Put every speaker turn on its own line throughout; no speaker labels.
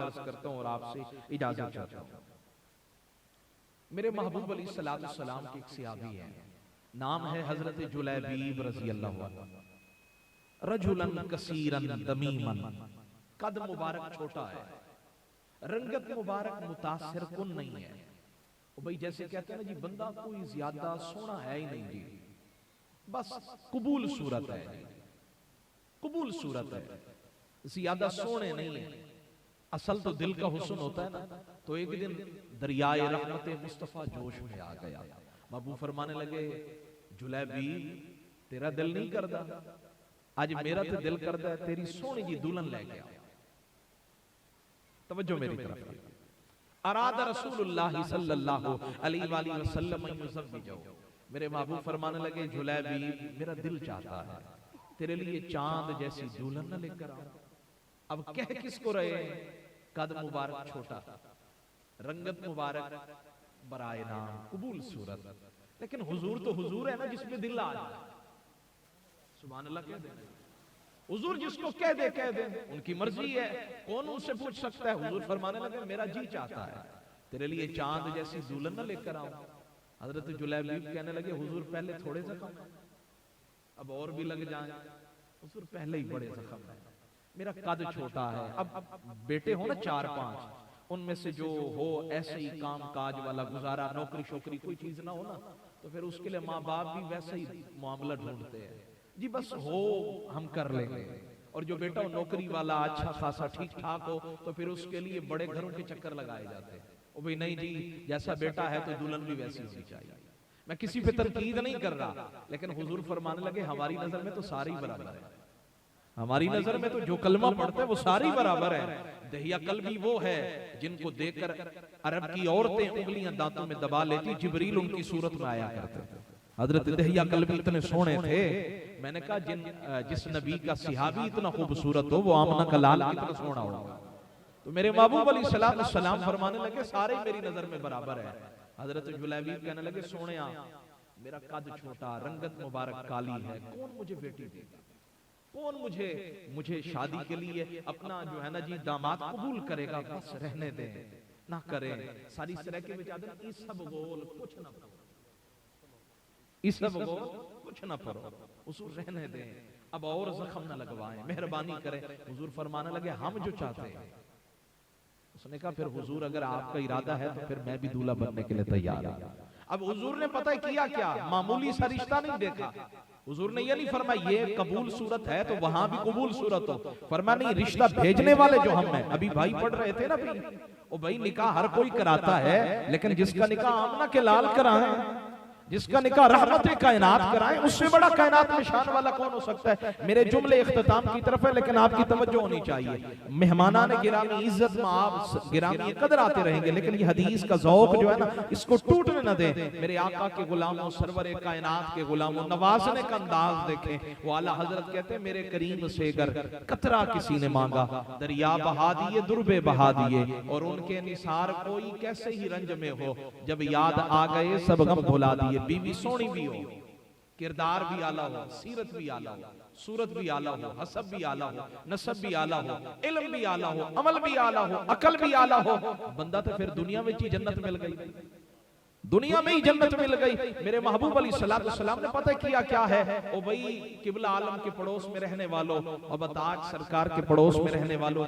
अर्ज करता हूँ और आपसे इजाजत चाहता हूँ। मेरे महबूब अलैहिस्सलाम के एक सहाबी है, नाम है हजरत जुलैबीब रज़ी अल्लाहु अन्हु। रजुलन कसीरन दमीमन, कद मुबारक छोटा है, रंगत मुबारक मुतासिर कुन नहीं है। भाई जैसे कहते हैं ना जी, बंदा कोई ज्यादा सोना है ही नहीं जी, बस कबूल सूरत है जी, कबूल सूरत है, ज्यादा सोने नहीं है। असल तो दिल का हुस्न होता है ना। तो एक दिन दरियाए रहमत मुस्तफा जोश में आ गया। महबूब फरमाने लगे, जुलैबीब तेरा दिल नहीं करदा, आज मेरा तो दिल करदा है तेरी सोनी जी दुल्हन ले गया। तवज्जो मेरी तरफ। अरादा रसूलुल्लाह सल्लल्लाहु अलैहि वसल्लम युज़व्विजहु। मेरे महबूब फरमाने लगे, जुलैबीब मेरा दिल चाहता है तेरे लिए चांद जैसी दुल्हन न लेकर आऊं। अब कह किसको रहे हैं? कद मुबारक छोटा, रंगत मुबारक बराए नाम, कबूल सूरत। लेकिन हुजूर तो हुजूर है ना, जिसमें दिल आ जाए। सुभान अल्लाह कह दे, हुजूर जिसको कह दे उनकी मर्जी है, कौन उनसे पूछ सकता है। हुजूर फरमाने लगे, मेरा जी चाहता है तेरे लिए चांद जैसी दुल्हन न लेकर आऊं। हजरत जुलैबीब कहने लगे, हुजूर पहले थोड़े जख्म है, अब और भी लग जाए। हुजूर पहले ही बड़े जख्म है, मेरा कद छोटा है। अब बेटे हो ना 4-5, उनमें से जो हो ऐसे ही काम काज वाला गुजारा, नौकरी शोकरी कोई चीज ना हो ना, तो फिर उसके लिए माँ बाप भी वैसे ही मामला ढूंढते हैं जी, बस हो हम कर लेंगे। और जो बेटा हो नौकरी वाला, अच्छा खासा ठीक ठाक हो, तो फिर उसके लिए बड़े घरों के चक्कर लगाए जाते हैं। ओ भाई नहीं जी, जैसा बेटा है तो दुल्हन भी वैसी होनी चाहिए। मैं किसी पे तनकीद नहीं कर रहा, लेकिन हुजूर फरमाने लगे, हमारी नजर में तो सारी बराबर है। हमारी नजर में तो जो कलमा पढ़ता है वो सारी बराबर है। दहिया कल्बी वो है जिनको देखकर अरब की औरतें उंगलियां दांतों में दबा लेती, जिब्रील उनकी सूरत में आया करते थे। हजरत दहिया कल्बी इतने सोने थे, मैंने कहा जिस नबी का सिहाबी इतना खूबसूरत हो, वो आमना का लाल कितना सोना होगा। तो मेरे महबूब अलैहिस्सलाम फरमाने लगे, सारे मेरी नजर में बराबर है। हजरत जुलैबीब कहने लगे, सोनिया मेरा कद छोटा, रंगत मुबारक काली है, कौन मुझे बेटी देगा, कौन मुझे शादी के लिए अपना जो है ना जी दामाद कबूल करेगा। बस रहने दें, ना करें। सारी तरह के बेचारे इस सब गोल कुछ ना पढ़ो, इस सब गोल कुछ ना पढ़ो, हुजूर रहने दें, अब और जख्म ना लगवाएं, मेहरबानी करें। हुजूर फरमाने लगे, हम जो चाहते हैं। उसने कहा, फिर हुजूर अगर आपका इरादा है तो फिर मैं भी दूल्हा बनने के लिए तैयार हूं। अब हुजूर ने पता है किया क्या, मामूली सा रिश्ता नहीं देखा। हुजूर ने ये नहीं फरमाया ये कबूल सूरत है तो वहां भी कबूल सूरत हो, फरमाया नहीं, रिश्ता भेजने वाले जो हम हैं। अभी भाई पढ़ रहे थे ना, ओ भाई निकाह हर कोई कराता है, लेकिन जिसका निकाह आमना के लाल कराए, जिसका निकाह रहमत कायनात कराए, उससे बड़ा कायनात में शान वाला कौन हो सकता है। मेरे जुमले इख्तिताम की तरफ है, लेकिन आपकी तवज्जो होनी चाहिए। मेहमानान गिरामी इज्जत में आप गिरामी कदर आते रहेंगे, लेकिन ये हदीस का ज़ौक़ जो है ना, इसको टूटने न दें। मेरे आका के गुलामों, सरवर कायनात के गुलामों, नवाजने का अंदाज देखें। वो आला हजरत कहते हैं, मेरे करीम से अगर कतरा किसी ने मांगा, दरिया बहा दिए, दुर्बे बहा दिए, और उनके निसार कोई कैसे ही रंज में हो, जब याद आ गए सब गम भुला दिए। बीवी सोनी भी हो, किरदार भी आला हो, सीरत भी आला हो, सूरत भी आला हो, हसब भी आला हो, नसब भी आला हो, इल्म भी आला हो, अमल भी आला हो, अकल भी आला हो, बंदा तो फिर दुनिया में ही जन्नत मिल गई, दुनिया में ही जन्नत मिल गई। मेरे महबूब अलैहिस्सलाम ने पता किया क्या है, ओ भाई किबला आलम के पड़ोस में रहने वालों, और बताज सरकार के पड़ोस में रहने वालों,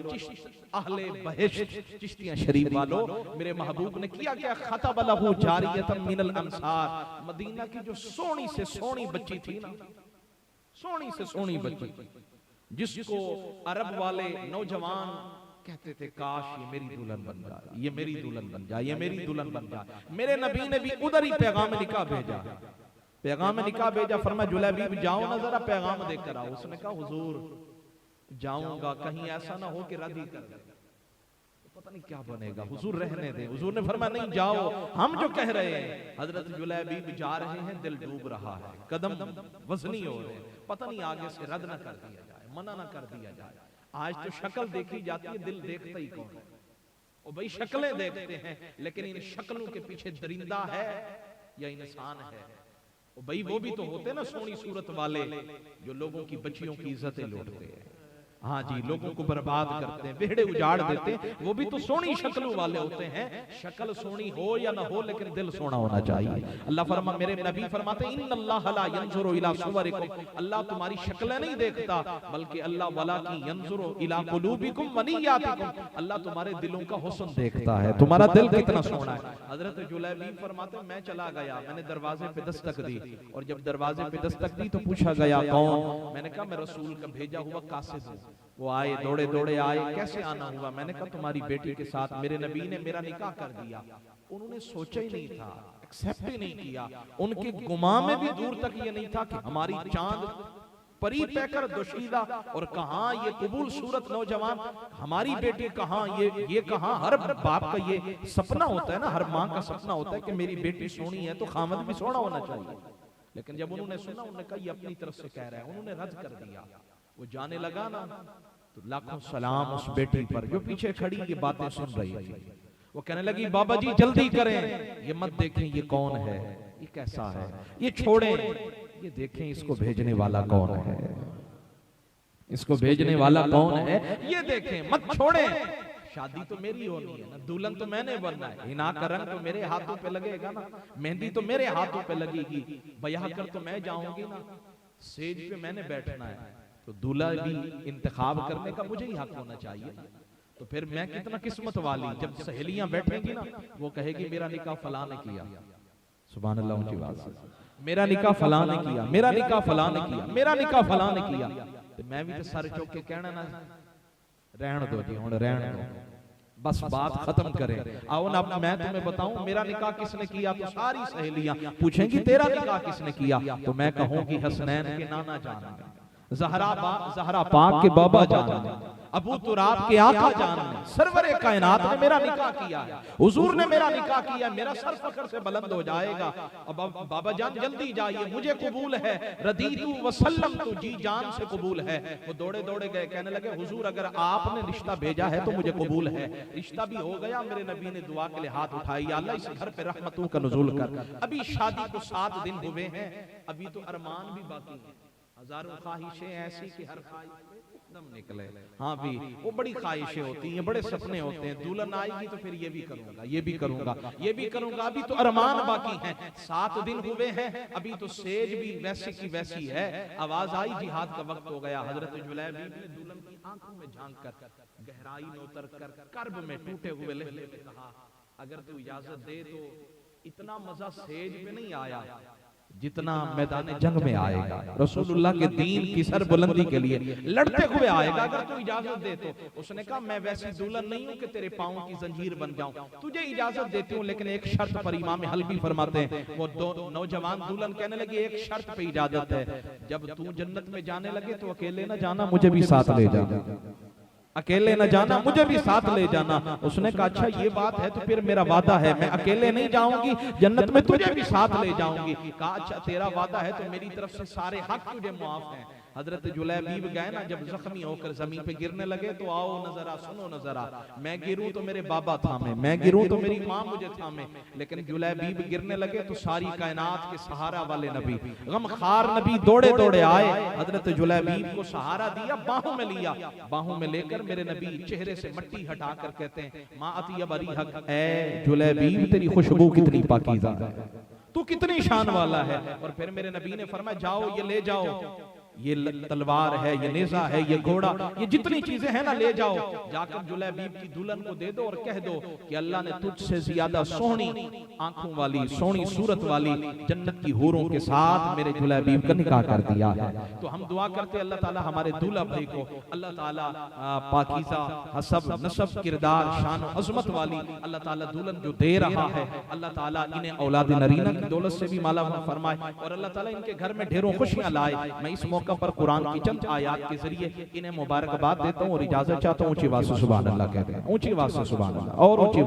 अहले बहिश्त चिश्तियां शरीफ वालों, मेरे महबूब ने किया क्या, खतब लहू जारियतम मिनल अंसार, मदीना की जो सोनी से सोनी बच्ची थी ना, सोनी से सोनी बच्ची, जिसको अरब वाले नौजवान कहते थे, काश ये मेरी दुल्हन बन जाए, ये मेरी दुल्हन बन जाए, ये मेरी दुल्हन बन जाए। मेरे नबी ने भी उधर ही पैगाम निकाह भेजा, पैगाम निकाह भेजा। फरमाया, जुलैबीब जाओ ना जरा पैगाम देकर आओ। उसने कहा, हुजूर जाऊंगा, कहीं ऐसा ना हो कि रद्द ही कर दे, पता नहीं क्या बनेगा, हुजूर रहने दें। हुजूर ने फरमाया, नहीं जाओ, हम जो कह रहे हैं। हजरत जुलैबीब जा रहे हैं, दिल डूब रहा है, कदम वजनी हो रहे हैं, पता नहीं आगे से रद्द ना कर दिया जाए, मना ना कर दिया जाए। आज तो शक्ल देखी जाती है, दिल देखता ही कौन है। ओ भाई शक्लें देखते हैं, लेकिन इन शक्लों के पीछे दरिंदा है या इंसान है। भाई वो भी तो होते ना सोनी सूरत वाले जो लोगों की बच्चियों की इज्जतें लूटते हैं। हाँ जी, लोगों को बर्बाद करते हैं, बेहड़े उजाड़ देते हैं। वो भी तो सोनी शक्लों वाले होते हैं। शक्ल सोनी हो या ना हो, लेकिन दिल सोना होना चाहिए। अल्लाह फरमा, मेरे नबी फरमाते हैं इन्नल्लाह ला यंजुरु इला सुवरिकुम, अल्लाह तुम्हारी शक्लें नहीं देखता, बल्कि अल्लाह वलाकि यंजुरु इला कुलूबिकुम व निय्यातिकुम, अल्लाह तुम्हारे दिलों का हुस्न देखता है, तुम्हारा दिल कितना सोना है। हजरत जुलैबीब फरमाते हैं मैं चला गया, मैंने दरवाजे पे दस्तक दी, और जब दरवाजे पे दस्तक दी तो पूछा गया कौन? मैंने कहा मैं रसूल का भेजा हुआ कासिद हूं। वो आए, दौड़े दौड़े आए, कैसे आना हुआ? मैंने कहा तुम्हारी बेटी के साथ मेरे नबी ने मेरा निकाह कर दिया। उन्होंने सोचा ही नहीं था, एक्सेप्ट ही नहीं किया, उनके गुमा में भी दूर तक ये नहीं था कि हमारी चांद परी पैकर दोशीदा, और कहां ये कबूल सूरत नौजवान, हमारी बेटी कहां, ये कहां। हर बाप का ये सपना होता है ना, हर माँ का सपना होता है कि मेरी बेटी सोनी है तो खामद भी सोना होना चाहिए। लेकिन जब उन्होंने सुना, उन्होंने कहा ये अपनी तरफ से कह रहा है, उन्होंने रद्द कर दिया। वो जाने लगा ना, तो लाखों सलाम उस बेटी पर जो पीछे खड़ी ये बातें सुन रही थी। वो कहने लगी बाबा जी जल्दी करें, ये मत देखें ये कौन है, ये कैसा है, ये छोड़ें, ये देखें इसको भेजने वाला कौन है, इसको भेजने वाला कौन है, ये देखें, मत छोड़ें। शादी तो मेरी होनी है ना, दुल्हन तो मैंने बनना है, हिना का रंग तो मेरे हाथों पे लगेगा ना, मेहंदी तो मेरे हाथों पे लगेगी, ब्याह कर तो मैं जाऊंगी ना, सेज पे मैंने बैठना है, तो दूल्हा भी इंतखाब करने का मुझे ही हक होना चाहिए ना। तो फिर मैं कितना किस्मत वाली, जब सहेलियां बैठेंगी ना, वो कहेगी मेरा निकाह फलां ने किया, सुभान अल्लाह ऊंची आवाज से, मेरा निकाह फलां ने किया, मेरा निकाह फलां ने किया, मेरा निकाह फलां ने किया। तो मैं भी तो सर चौक के कहना ना, रहन दो जी, हुण रहन दो, बस बात खत्म करें। आओ ना, मैं तुम्हें बताऊं मेरा निकाह किसने किया, तो सारी सहेलियां पूछेंगी तेरा निकाह किसने किया, तो मैं कहूंगी हसनैन के नाना जान, ज़हरा पाक के बाबा जान, अबू तुराब के आका जान, सरवरे कायनात ने मेरा निकाह किया है, हुजूर ने मेरा निकाह किया, मेरा सर फख्र से बुलंद हो जाएगा। अब बाबा जान जल्दी जाइए, मुझे कबूल है, रदीतु वसल्लम तू, जी जान से कबूल है। वो दौड़े दौड़े गए, कहने लगे हुजूर अगर आपने रिश्ता भेजा है तो मुझे कबूल है। रिश्ता भी हो गया। मेरे नबी ने दुआ के लिए हाथ उठाई, अल्लाह इस घर पे रहमतों का नुज़ूल कर। अभी शादी को 7 दिन हुए हैं, अभी तो अरमान भी बाकी है, हजारों ख्वाहिशें ऐसी कि हर ख्वाहिश पे दम निकले। हाँ भी, वो बड़ी ख्वाहिशें होती हैं, बड़े सपने होते हैं, दुल्हन आएगी तो फिर ये भी करूंगा, ये भी करूंगा, ये भी करूंगा। अभी तो अरमान बाकी हैं, 7 दिन हुए हैं, अभी तो सेज भी वैसी की वैसी है। आवाज आई जिहाद का वक्त हो गया। हजरत जुलैबीब ने दुल्हन की आंखों में झांक कर, गहराई में उतर कर, कर्ब में टूटे हुए लहजे में कहा, अगर तू इजाजत दे तो इतना मजा सेज पे नहीं आया जितना मैदान जंग में आएगा, रसूलुल्लाह के दीन की सरबुलंदी के लिए लड़ते हुए आएगा, अगर तू इजाजत दे तो। उसने कहा मैं वैसी दुल्हन नहीं हूं कि तेरे पांव की जंजीर बन जाऊं, तुझे इजाजत देती हूं, लेकिन एक शर्त पर। इमाम हल्बी फरमाते हैं, वो दो नौजवान दुल्हन कहने लगी एक शर्त पे इजाजत है, जब तू जन्नत में जाने लगे तो अकेले न जाना, मुझे भी साथ ले जाना, अकेले न जाना, मुझे भी साथ ले जाना। उसने कहा अच्छा ये बात है तो फिर मेरा वादा है, मैं अकेले नहीं जाऊंगी जन्नत में, तुझे भी साथ ले जाऊंगी। कहा अच्छा तेरा वादा है तो मेरी तरफ से सारे हक तुझे मुआफ हैं। हजरत जुलैबीब गए ना, जब जख्मी होकर जमीन पे गिरने लगे तो आओ नजरा, सुनो नजरा, मैं गिरूं तो मेरे बाबा थामे, मैं गिरूं तो मेरी माँ मुझे थामे। लेकिन जुलैबीब गिरने लगे तो सारी कायनात के सहारा वाले नबी, गमखार नबी दौड़े दौड़े आए, हजरत जुलैबीब को सहारा दिया, बाहों में लिया, बाहों में लेकर मेरे नबी चेहरे से मट्टी हटाकर कहते हैं माँ अतियब अरीहक, ऐ जुलैबीब तेरी खुशबू कितनी पाकीज़ा है, तू कितनी शान वाला है। और फिर मेरे नबी ने फरमाया जाओ ये ले जाओ, ये तलवार है, ये नेजा है, ये घोड़ा, ये जितनी चीजें हैं ना ले जाओ, जाकर जुलैबीब की दुल्हन को दे दो और कह दो कि अल्लाह ने तुझसे ज्यादा सोहनी आंखों वाली, सोहनी सूरत वाली जन्नत की हूरों के साथ मेरे जुलैबीब का निकाह कर दिया है। तो हम दुआ करते अल्लाह ताला हमारे दूल्हा भाई को अल्लाह ताला पाकीज़ा हसब नसब किरदार शान अजमत वाली अल्लाह ताला दुल्हन जो दे रहा है, अल्लाह ताला इन्हें औलाद नरीना की दौलत से भी माला फरमाए और अल्लाह ताला इनके घर में ढेरों खुशियां लाए। मैं इस मौका पर कुरान की चंद आयात के जरिए इन्हें मुबारकबाद देता हूँ और इजाजत चाहता हूँ। ऊंची आवाज से सुभान अल्लाह कहते हैं, ऊंची आवाज से सुभान अल्लाह और ऊंची